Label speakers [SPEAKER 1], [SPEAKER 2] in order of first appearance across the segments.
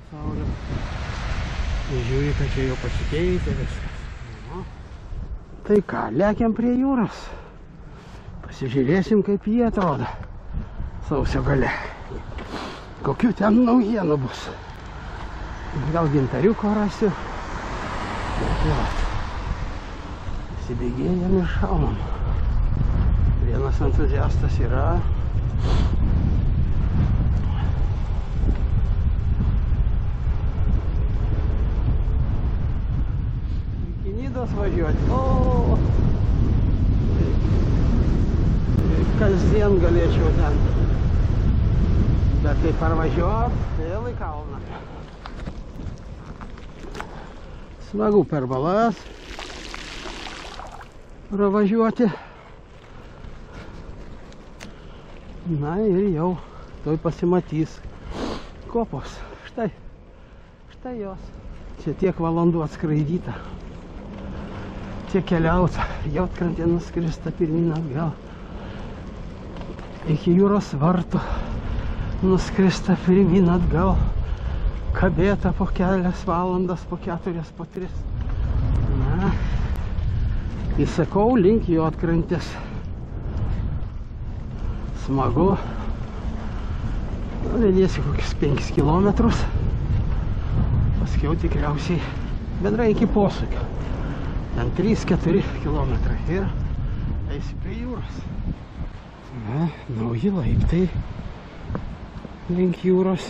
[SPEAKER 1] pasaulio. Ir žiūri, kad čia jau pasikeitė viskas. Nu. Tai ką, lekiam prie jūros. Pasižiūrėsim, kaip jie atrodo sausio gale. Kokių ten naujienų bus. Gal gintariuko rasiu. Įsibėgėjam ir šaunam. Vienas entuziastas yra. Iki Nidos važiuoti. O! Kasdien galėčiau ten. Bet kai parvažiuot, vėl į kalną. Smagu per balas pravažiuoti. Na ir jau tuoj pasimatys kopos. Štai jos. Čia tiek valandų atskraidyta. Tiek keliauta. Juodkrantė nuskrista pirmyn atgal. Iki jūros vartų nuskrista pirmyn atgal. Kabėta po kelias valandas, po 4, po 3. Na, įsakau link Juodkrantės. Smagu. Vedėsiu kokius 5 kilometrus. Paskiau tikriausiai bendrai iki posūkio. Ten 3-4 kilometrai. Ir eisi prie jūros. Na, nauji laiptai link jūros.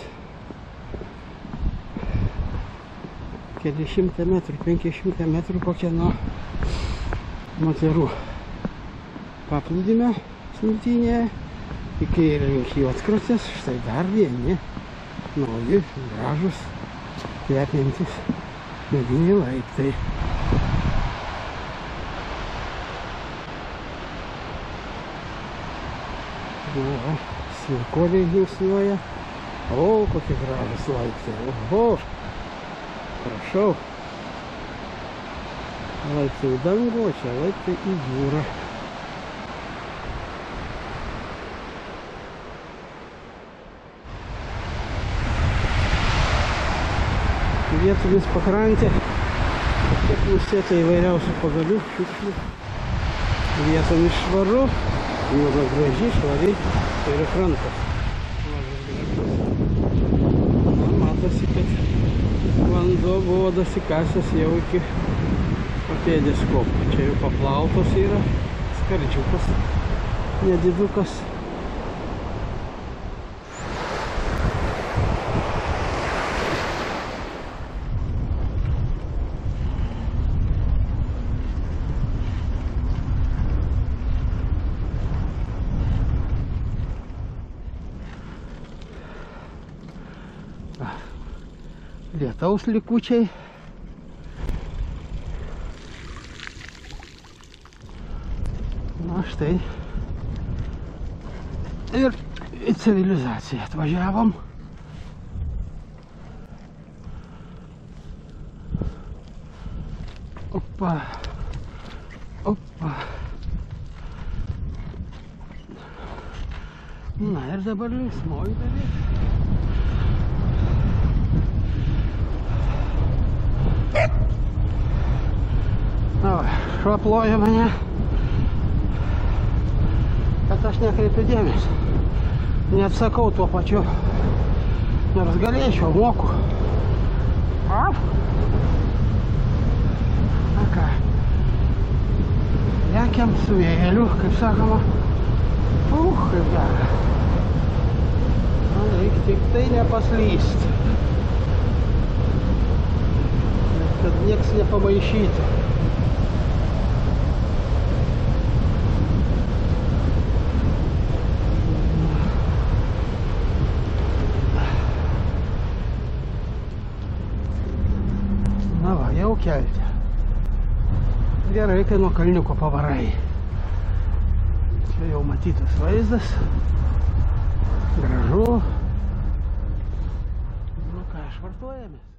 [SPEAKER 1] Keli 100 metrų, 500 metrų kokia nuo moterų paplūdimio smiltynėje. Iki link Juodkrantės, štai dar vieni nauji, gražus, kvepiantys mediniai laiptai. O, smirkoliai žingsniuoja. O, kokie gražus laiptai. Oho! Prašau. Laiptai į dangų, o čia laiptai į jūrą. Vietomis pakrantė. Tiek nusėta įvairiausių pagalių, šiukšlių. Vietomis švaru. Jūra graži, švari. Tai yra krantas. Na, matosi, kad vanduo buvo dasikasęs jau iki papėdės kopų. Čia jau paplautos yra, skardžiukas, nedidukas. Lietaus likučiai. Na štai. Ir į civilizaciją atvažiavom. Opa. Opa. Na ir dabar linksmoji dalis. Šuo ploja mane, bet aš nekreipiu dėmesio. Neatsakau tuo pačiu, nors galėčiau, moku. Na ką, lekiam su vėjeliu, kaip sakoma. Kaip gera. Reikia tik tai nepaslyst, kad nieks nepamaišytų. Na va, jau kelti. Gerai, kai nuo kalniuko pavarai. Čia jau matytas vaizdas. Gražu. Nu ką, švartuojamės.